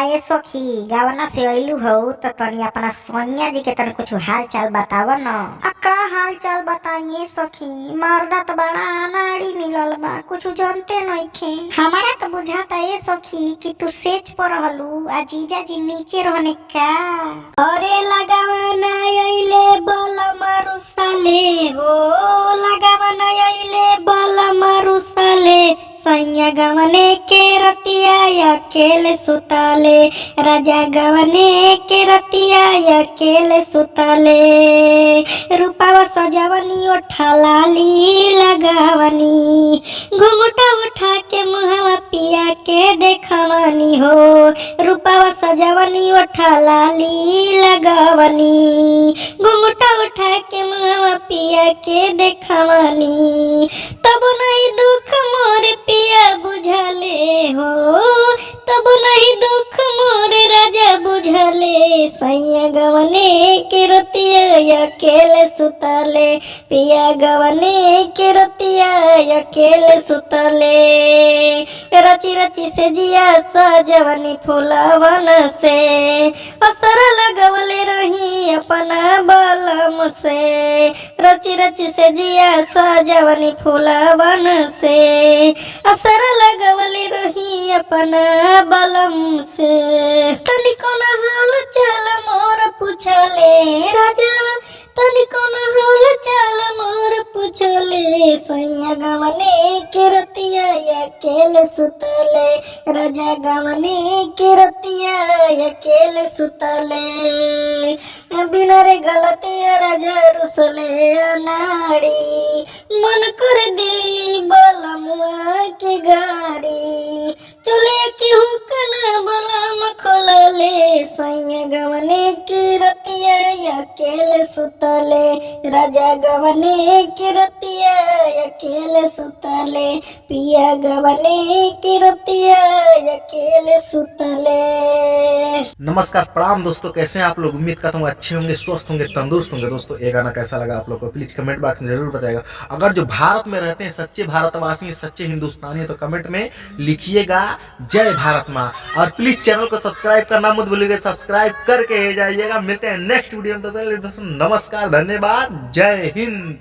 ए सखी गावना से अइलू हो तो तनी अपना सोनिया जी के तनी कुछ हाल चाल बताव न। का हाल चाल बताइए सखी, मर्दा तो बड़ा अनाड़ी मिलल बा, कुछ जानते नइखे। हमारा तो बुझाता ए सखी कि तू सेज पर रहलू आ जीजा जी नीचे रहने का। अरे लगावना अइले बल मारुसाले हो, लगावना अइले बल मारुसाले, सैया गवने के रतिया अकेले सुताले, राजा गवने के रतिया अकेले सुताले, रूपावा सजावनी ओठा लाली लगावनी, घुंघटा उठा के मुहवा पिया के देखवनी हो, रूपावा सजावनी ओठा लाली लगावनी, घुंघटा उठा के मुहवा पिया के देखवनी, तब नहीं दुख मोरे पिया बुझले हो, तब नहीं दुख मोरे राजा बुझले, सैया गवने के रतिया अकेले सुतले, पिया गवने के रतिया अकेले सुतले, रची रची से जिया सजवनी फूलवन से, असर लगवले रही अपना बलम से, रची रची से जिया सजवनी फूलवन से, असर लगवले रही अपना बलम से, तनिको न हाल चाल मोर पूछले राजा, तनिको न हाल चाल मोर पूछले, सैया गवने के रतिया अकेले सुतले, राजा गवने के रतिया अकेले सुतले, बिना रे गलतिया राजा रुसले अनाड़ी, मन कर दे बलमुआ के गारी, चले के हुकना बलम खोलले, सैया गवने के रतिया अकेले सुतले, राजा गवने के रतिया अकेले सुतले, पिया गवने के रतिया अकेले सुतले। नमस्कार प्रणाम दोस्तों, कैसे हैं आप लोग। उम्मीद करता हूँ अच्छे होंगे, स्वस्थ होंगे, तंदुरुस्त होंगे। दोस्तों ये गाना कैसा लगा आप लोग को प्लीज कमेंट बॉक्स में जरूर बताइएगा। अगर जो भारत में रहते हैं, सच्चे भारतवासी हैं, सच्चे हिंदुस्तानी हैं, तो कमेंट में लिखिएगा जय भारत माँ। और प्लीज चैनल को सब्सक्राइब करना मत भूलिएगा, सब्सक्राइब करके जाइएगा। मिलते हैं नेक्स्ट वीडियो में। दोस्तों नमस्कार, धन्यवाद, जय हिंद।